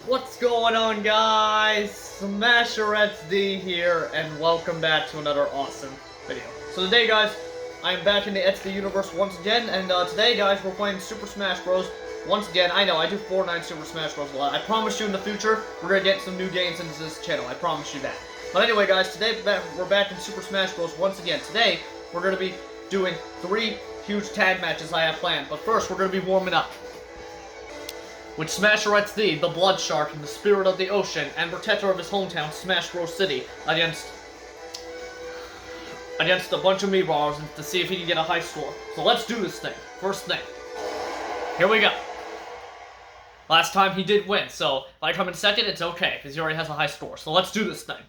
What's going on, guys? Smasherette's D here, and welcome back to another awesome video. So today, guys, I'm back in the XD universe once again, and today, guys, we're playing Super Smash Bros. Once again. I know, I do Fortnite Super Smash Bros. A lot. I promise you in the future, we're gonna get some new games into this channel. I promise you that. But anyway, guys, today we're back in Super Smash Bros. Once again. Today, we're gonna be doing 3 huge tag matches I have planned. But first, we're gonna be warming up with Smasherette's D, the Blood Shark, and the Spirit of the Ocean, and protector of his hometown, Smash Bros. City, against a bunch of meatballs to see if he can get a high score. So let's do this thing. First thing. Here we go. Last time he did win, so if I come in second, it's okay, because he already has a high score. So let's do this thing.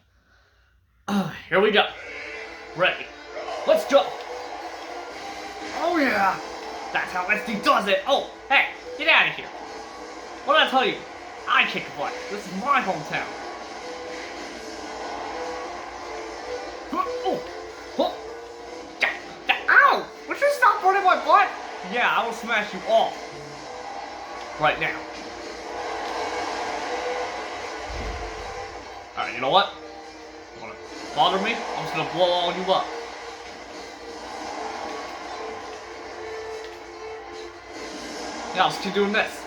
Here we go. Ready. Let's go. Oh yeah. That's how SD does it. Oh, hey, get out of here. What did I tell you? I kick butt. This is my hometown. Oh. Ow! Would you stop burning my butt? Yeah, I will smash you off. Right now. Alright, you know what? You wanna bother me? I'm just gonna blow all you up. Yeah, I'll just keep doing this.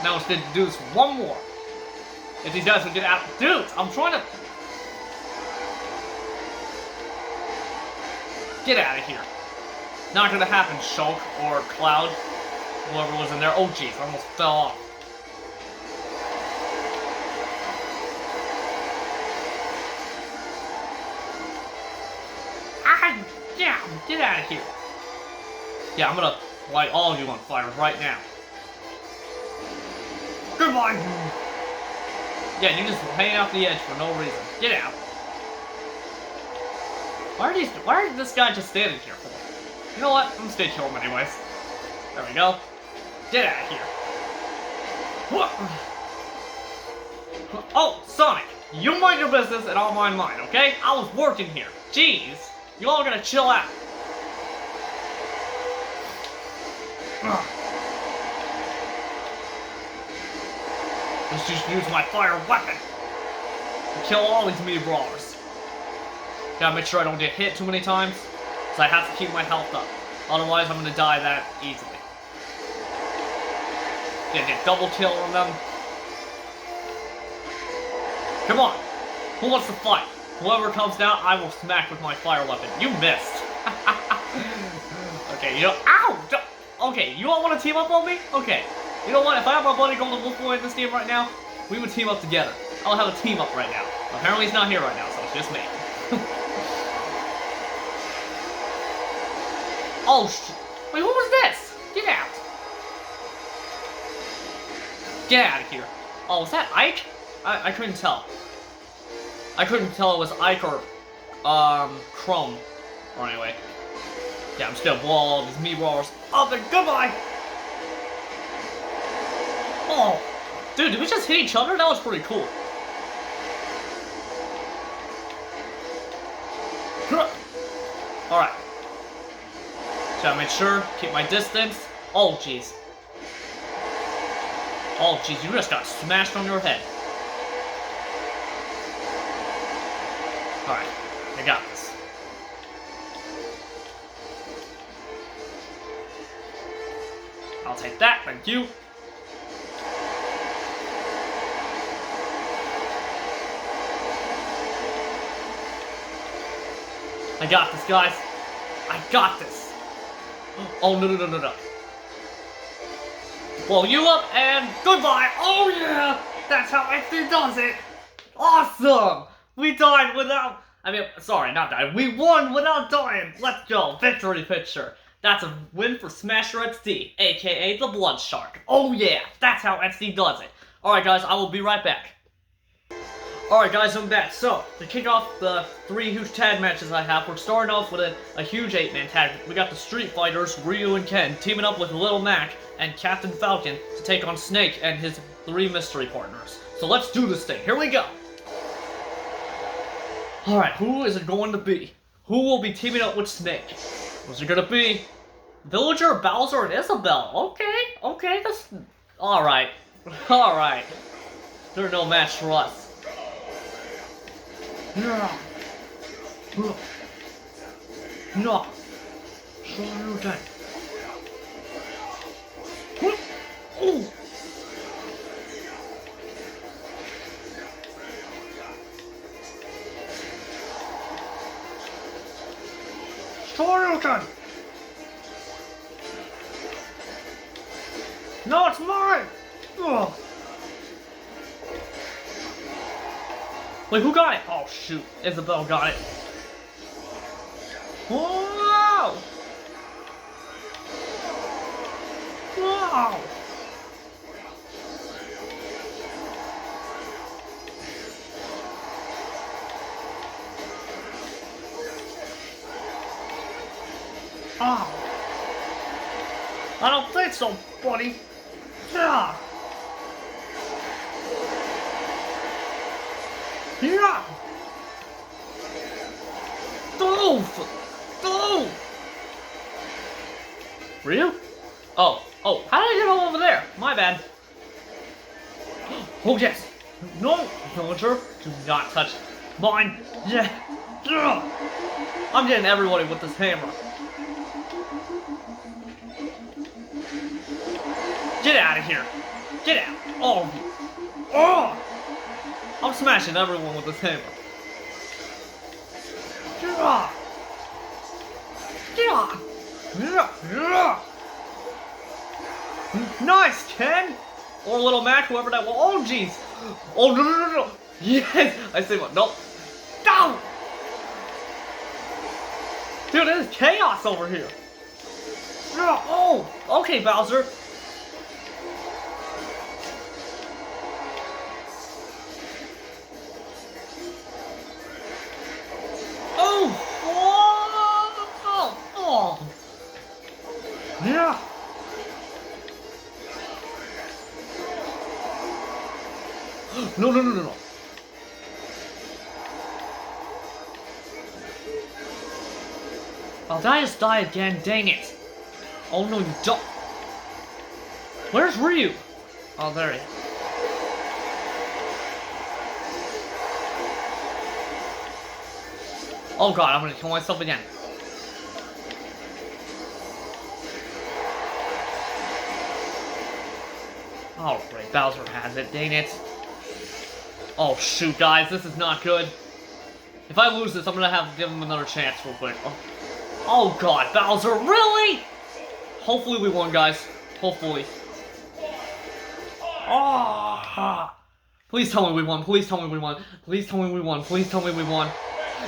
Now instead to do this one more. If these guys would get out. Dude, I'm trying to. Get out of here. Not gonna happen, Shulk or Cloud. Whoever was in there. Oh jeez, I almost fell off. Ah, yeah, get out of here. Yeah, I'm gonna light all of you on fire right now. Goodbye! Yeah, you're just hanging off the edge for no reason. Get out. Why is this guy just standing here for? You know what? I'm gonna stay kill him anyways. There we go. Get out of here. Oh, Sonic! You mind your business and I'll mind mine, okay? I was working here. Jeez. You all gotta chill out. Let's just use my fire weapon to kill all these meat brawlers. Gotta make sure I don't get hit too many times, so I have to keep my health up. Otherwise, I'm gonna die that easily. Gonna get double kill on them. Come on, who wants to fight? Whoever comes down, I will smack with my fire weapon. You missed. Okay, you know, ow! Okay, you all want to team up on me? Okay. You know what, if I have my buddy Golden Wolf Boy in this game right now, we would team up together. I'll have a team up right now. Apparently he's not here right now, so it's just me. Oh, wait, who was this? Get out. Get out of here. Oh, was that Ike? I couldn't tell. I couldn't tell it was Ike or, Chrome. Or anyway. Yeah, I'm just gonna blow all these meat brawlers up and goodbye! Oh, dude, did we just hit each other? That was pretty cool. Alright. Gotta make sure, keep my distance. Oh, jeez. Oh, jeez, you just got smashed on your head. Alright, I got this. I'll take that, thank you. I got this, guys. I got this. Oh, no. Blow you up and goodbye. Oh, yeah. That's how XD does it. Awesome. We died without... sorry, not died. We won without dying. Let's go. Victory picture. That's a win for Smasherette's D, a.k.a. the Blood Shark. Oh, yeah. That's how XD does it. Alright, guys. I will be right back. Alright guys, I'm back. So, to kick off the 3 huge tag matches I have, we're starting off with a huge 8-man tag. We got the Street Fighters, Ryu and Ken, teaming up with Little Mac and Captain Falcon to take on Snake and his 3 mystery partners. So let's do this thing. Here we go. Alright, who is it going to be? Who will be teaming up with Snake? Who's it gonna be? Villager, Bowser, and Isabelle. Okay, that's Alright. Alright. They're no match for us. No. No. Shoryuken. Oh. Shoryuken. No, it's mine. Ugh. Wait, who got it? Oh shoot, Isabel got it. Whoa! Wow! Oh. I don't think so, buddy. Yeah. Yeah. Go. Ryu? Oh, how did I get all over there? My bad. Oh yes. No, villager, do not touch mine. Yeah. I'm getting everybody with this hammer. Get out of here. Get out. Oh. I'm smashing everyone with this hammer. Nice, Ken! Or Little Mac, whoever that was. Oh, jeez. Oh, no. Yes! I say what? Nope. No! Dude, there's chaos over here. Oh! Okay, Bowser. Yeah. No. I'll just die again, dang it. Oh no, you don't. Where's Ryu? Oh, there he is. Oh god, I'm gonna kill myself again. Alright, Bowser has it, dang it. Oh shoot, guys, this is not good. If I lose this, I'm gonna have to give him another chance real quick. Oh god, Bowser, really? Hopefully we won, guys. Hopefully. Oh, please tell me we won, please tell me we won. Please tell me we won, please tell me we won.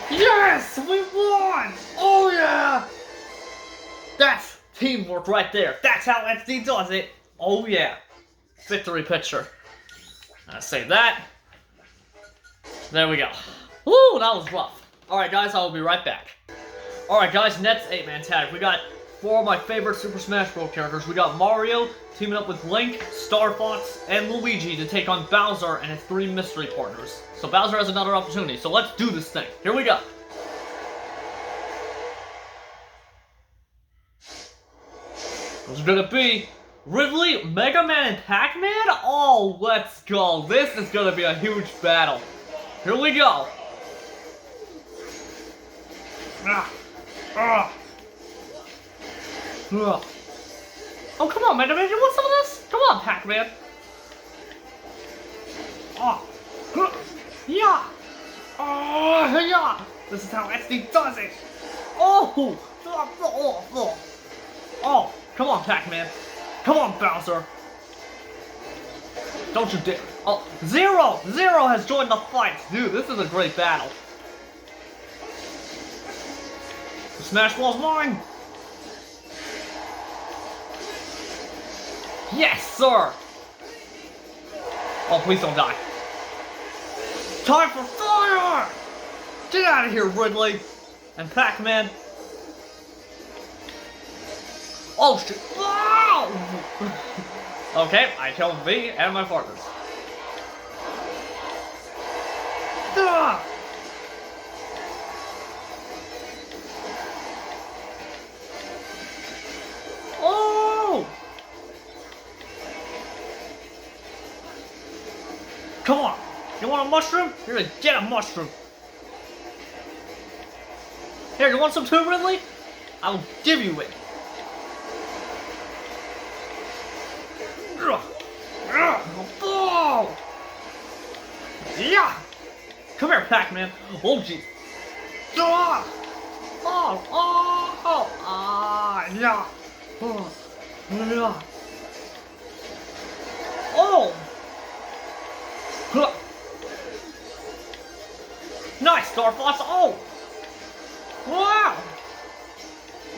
Yes, we won! Oh yeah! That's teamwork right there. That's how XD does it. Oh yeah. Victory picture. Save that. There we go. Woo, that was rough. Alright guys, I will be right back. Alright guys, next 8-man tag. We got 4 of my favorite Super Smash Bros. Characters. We got Mario teaming up with Link, Star Fox, and Luigi to take on Bowser and his 3 mystery partners. So Bowser has another opportunity, so let's do this thing. Here we go. Who's it gonna be? Ridley, Mega Man, and Pac-Man? Oh, let's go. This is gonna be a huge battle. Here we go. Oh, come on, Mega Man. You want some of this? Come on, Pac-Man. Yeah. Yeah. This is how XD does it. Oh, come on, Pac-Man. Come on, Bowser. Don't you dare. Oh, Zero! Zero has joined the fight. Dude, this is a great battle. The Smash Ball's mine. Yes, sir. Oh, please don't die. Time for fire! Get out of here, Ridley. And Pac-Man. Oh, shit. Wow! Okay, I killed me and my partners. Oh! Come on. You want a mushroom? You're gonna get a mushroom. Here, you want some too, Ridley? I will give you it. Oh! Yeah! Come here, Pac-Man. Oh, jeez. Oh! Oh! Oh! Ah! Yeah! Oh! Yeah! Oh! Huh. Nice, Star Fox! Oh! Wow!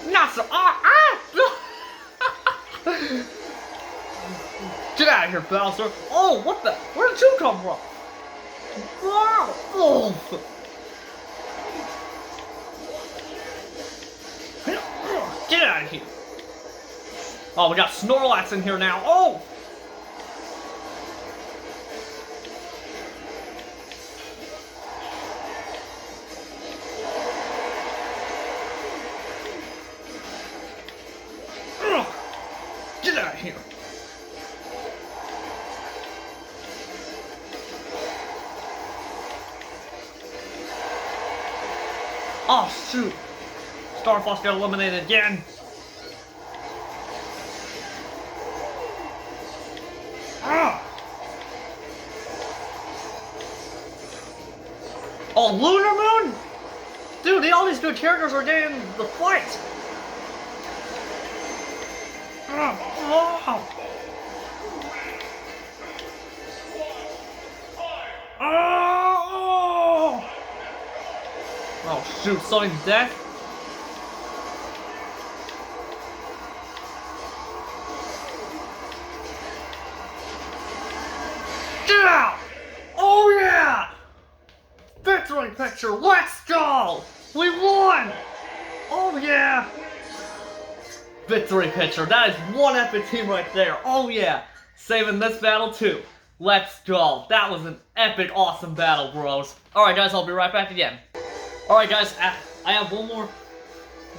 Not so. Get out of here, Bowser! Oh, what the? Where did you come from? Wow! Oh! Get out of here! Oh, we got Snorlax in here now. Oh! Get out of here! Oh shoot! Star Fox got eliminated again. Ah! Oh, Lunar Moon? Dude, all these good characters are getting the fight. Oh! Oh! Oh shoot, sudden death? Get out! Oh yeah! Victory picture, let's go! We won! Oh yeah! Victory picture, that is one epic team right there. Oh yeah! Saving this battle too. Let's go. That was an epic, awesome battle, bros. Alright guys, I'll be right back again. Alright guys, I have one more.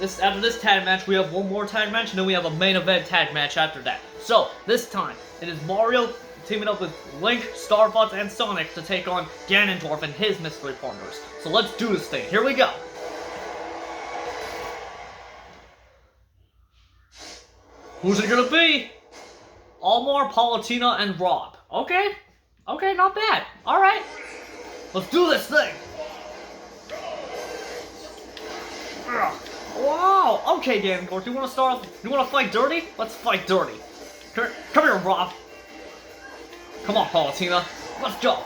After this tag match, we have one more tag match, and then we have a main event tag match after that. So, this time, it is Mario teaming up with Link, Star Fox, and Sonic to take on Ganondorf and his mystery partners. So let's do this thing. Here we go. Who's it gonna be? Almar, Palutena, and Rob. Okay. Okay, not bad. Alright. Let's do this thing. Wow. Okay, Ganondorf, you wanna start off? You wanna fight dirty? Let's fight dirty. Come here, Rob. Come on, Palutena. Let's go.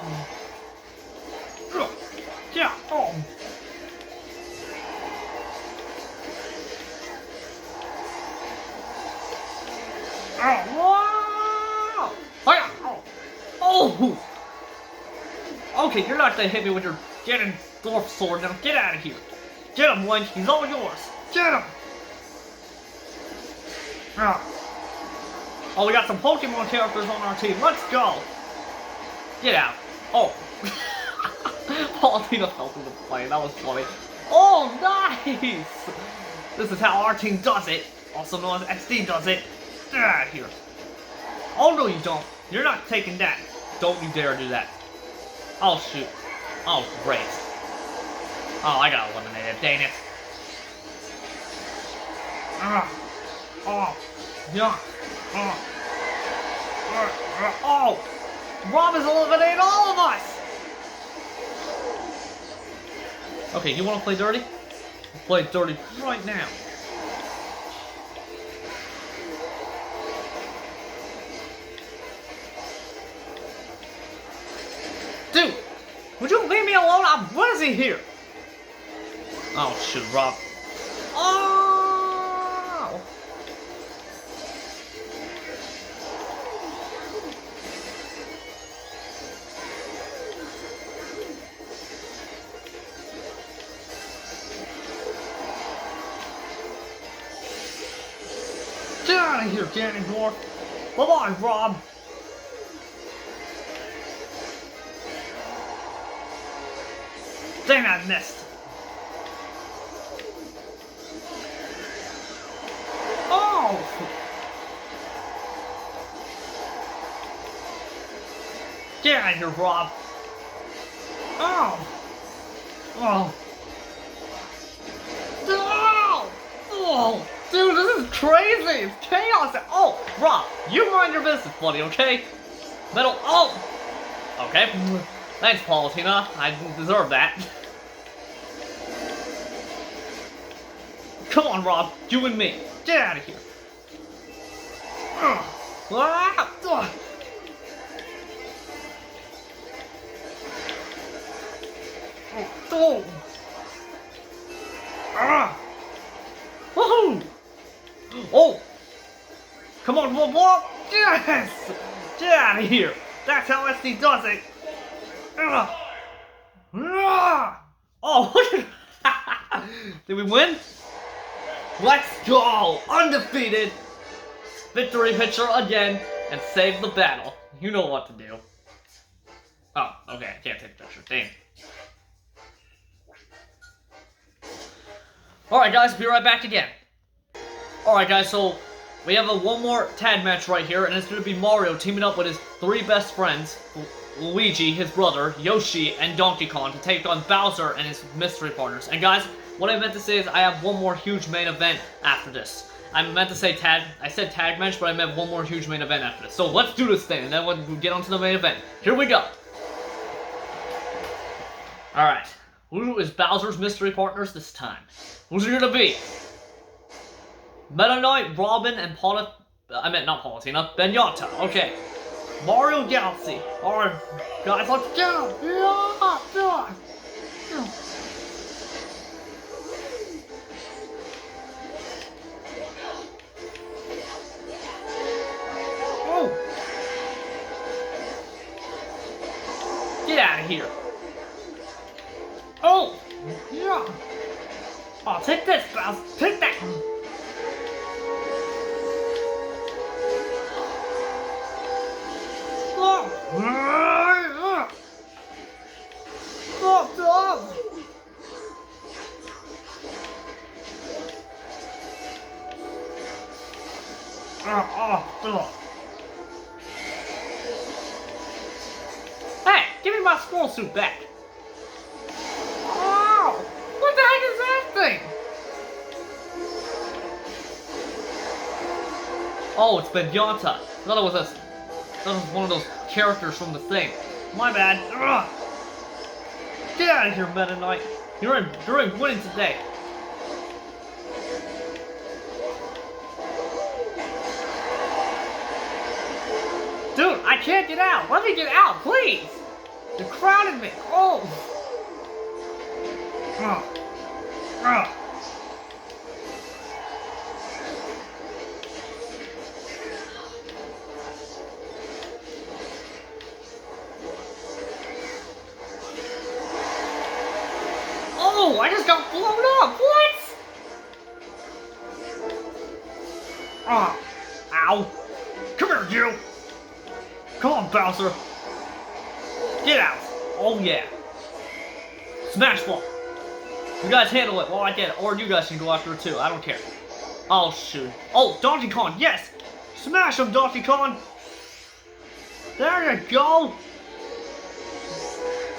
Yeah. Oh. Wow. Oh. Okay, you're not gonna hit me with your Ganondorf sword. Now get out of here. Get him, Link. He's all yours. Get him. Oh, we got some Pokemon characters on our team. Let's go. Get out. Oh. Palutena fell through the plane. That was funny. Oh, nice. This is how our team does it. Also known as XD does it. Get out of here. Oh, no, you don't. You're not taking that. Don't you dare do that. Oh, shoot. Oh, great. Oh, I got eliminated. Dang it. Oh. Yeah. Oh! Rob has eliminated all of us! Okay, you wanna play dirty? Play dirty right now. Dude! Would you leave me alone? I'm busy here! Oh shoot, Rob. Oh! Get out of here, Ganondorf! Come on, Rob! Dang, I missed! Oh! Get out of here, Rob. Oh. Oh. Oh. Oh. Dude, this is crazy. It's chaos. Oh, Rob, you mind your business, buddy, okay? Metal. Oh. Okay. Thanks, Paulatina. I deserve that. Come on, Rob. You and me. Get out of here. Oh. Woohoo! Oh! Come on, whoop whoop! Yes! Get out of here! That's how SD does it! Oh, did we win? Let's go! Undefeated! Victory picture again, and save the battle. You know what to do. Oh, okay, I can't take a picture. Dang. Alright guys, be right back again. Alright guys, so we have one more tag match right here, and it's going to be Mario teaming up with his 3 best friends, Luigi, his brother, Yoshi, and Donkey Kong, to take on Bowser and his mystery partners. And guys, what I meant to say is I have one more huge main event after this. I meant to say tag, I said tag match, but I meant one more huge main event after this. So let's do this thing, and then we'll get on to the main event. Here we go. Alright, who is Bowser's mystery partners this time? Who's it gonna be? Meta Knight, Robin, and not Paulatina, Benyatta. Okay. Mario Galaxy. Alright, guys, let's go! Oh! Get out of here! Oh! Yeah! Oh, take this, Bowser! Take that! Oh! Hey, give me my squirrel suit back! Oh! What the heck is that thing? Oh, it's Benyatta. I thought it was one of those characters from the thing. My bad. Ugh. Get out of here, Meta Knight. You're in winning today. Dude, I can't get out. Let me get out, please. You're crowding me. Oh. Oh, I just got blown up! What? Ow. Come here, you! Come on, Bowser! Get out! Oh, yeah. Smash ball! You guys handle it while I get it, or you guys can go after it too, I don't care. Oh, shoot. Oh, Donkey Kong, yes! Smash him, Donkey Kong! There you go!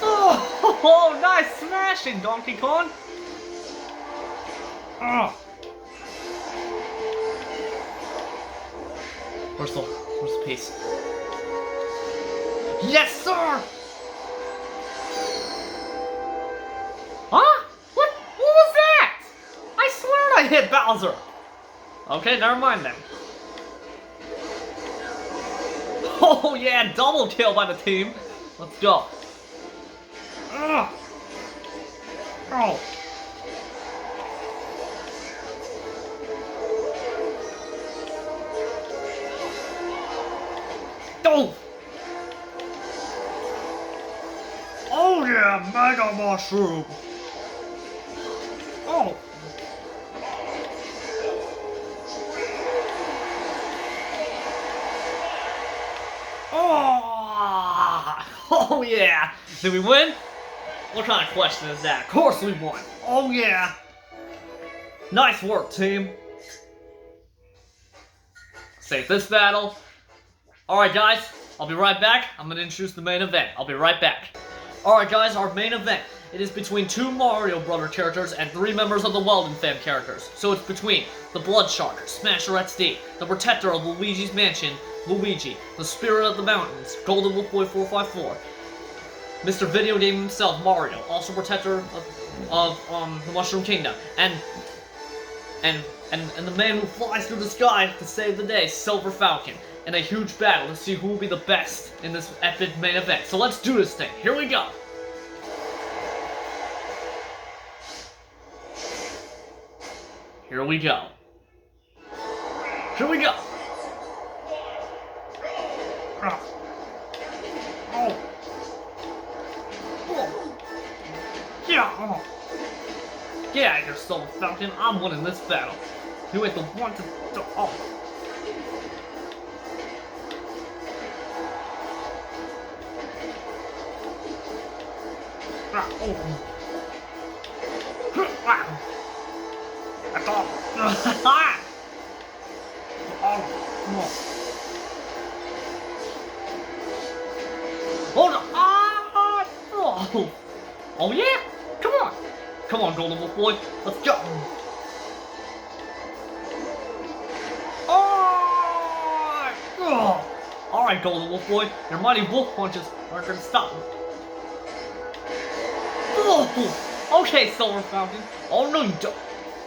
Oh, nice smashing, Donkey Kong! Where's the piece? Yes, sir! Huh? What was that? I swear I hit Bowser! Okay, never mind then. Oh yeah, double kill by the team. Let's go. Oh. Oh. Oh yeah, Mega Mushroom. Oh. Oh yeah. Did we win? What kind of question is that? Of course we won. Oh yeah. Nice work, team. Save this battle. Alright guys, I'll be right back. I'm gonna introduce the main event. I'll be right back. Alright guys, our main event. It is between 2 Mario Brother characters and 3 members of the Welding fam characters. So it's between the Blood Shark, Smasher XD, the Protector of Luigi's Mansion, Luigi, the Spirit of the Mountains, Golden Wolf Boy 454, Mr. Video Game himself, Mario, also Protector of the Mushroom Kingdom, and the man who flies through the sky to save the day, Silver Falcon, in a huge battle to see who will be the best in this epic main event. So let's do this thing. Here we go. Here we go. Here we go. Yeah. Get out of here, Silver Falcon. I'm winning this battle. You ain't the one to. Oh. That's all. Hold on. Oh yeah? Come on. Come on, Golden Wolf Boy. Let's go. Alright, Golden Wolf Boy. Your mighty wolf punches aren't gonna stop me. Okay, Silver Falcon. Oh, no, you don't.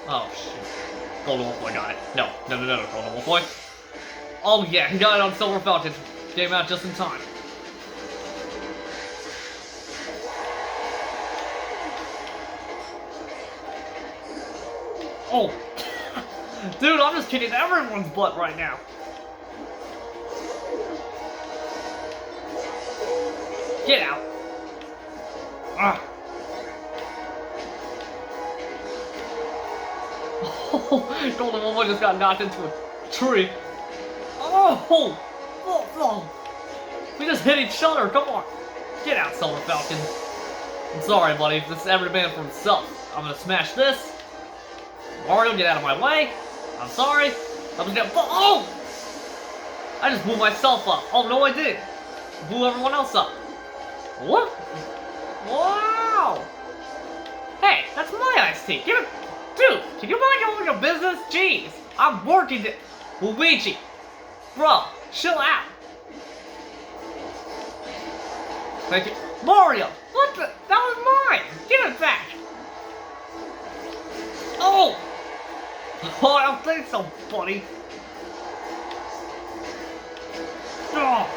Oh, shit. Golden Wolf Boy got it. No, Golden Wolf Boy. Oh, yeah, he got it on Silver Falcon. Came out just in time. Oh. Dude, I'm just kicking everyone's butt right now. Get out. Ah. Oh, Golden Wolf Boy just got knocked into a tree. Oh, we just hit each other. Come on. Get out, Silver Falcon. I'm sorry, buddy. This is every man for himself. I'm gonna smash this. Mario, get out of my way. I'm sorry. I'm just gonna. Oh! I just blew myself up. Oh, no, I did. Blew everyone else up. What? Wow! Hey, that's my iced tea. Give it. Dude, can you mind your business? Jeez, I'm working it. Luigi, bro, chill out. Thank you. Mario, what the? That was mine. Give it back. Oh! Oh, I don't think so, buddy. Oh.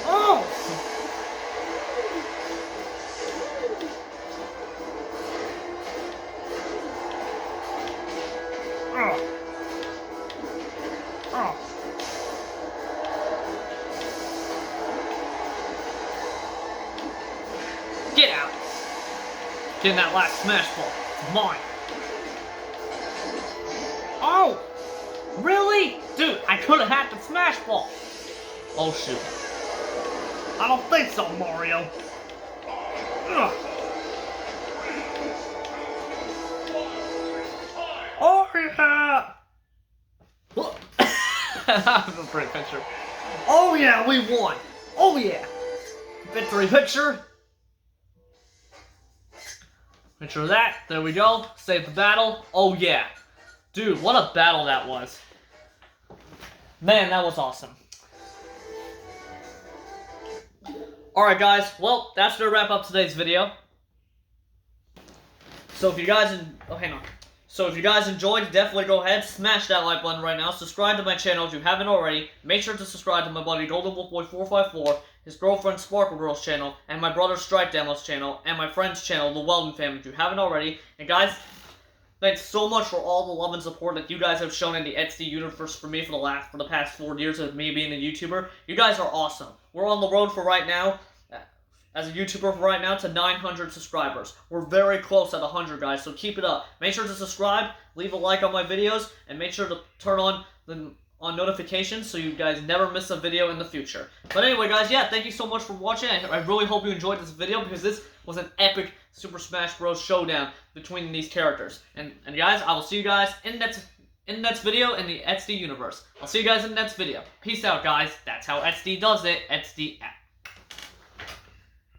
Oh! Get out! Getting that last smash ball. It's mine. Oh! Really? Dude, I could have had the smash ball. Oh shoot. I don't think so, Mario. Ugh. Oh yeah! That's a great picture. Oh yeah, we won! Oh yeah! Victory picture. Picture of that. There we go. Save the battle. Oh yeah. Dude, what a battle that was. Man, that was awesome. Alright guys, well, that's gonna wrap up today's video. So if you guys So if you guys enjoyed, definitely go ahead, smash that like button right now. Subscribe to my channel if you haven't already. Make sure to subscribe to my buddy Golden Wolf Boy 454, his girlfriend Sparkle Girl's channel, and my brother Strike Demo's channel, and my friend's channel, The Welding Family, if you haven't already. And guys, thanks so much for all the love and support that you guys have shown in the XD universe for me for the past 4 years of me being a YouTuber. You guys are awesome. We're on the road for right now, as a YouTuber for right now, to 900 subscribers. We're very close at 100, guys, so keep it up. Make sure to subscribe, leave a like on my videos, and make sure to turn on notifications so you guys never miss a video in the future. But anyway, guys, yeah, thank you so much for watching. I really hope you enjoyed this video because this was an epic Super Smash Bros. Showdown between these characters. And guys, I will see you guys in the next in the next video in the XD universe. I'll see you guys in the next video. Peace out, guys. That's how XD does it. XD out.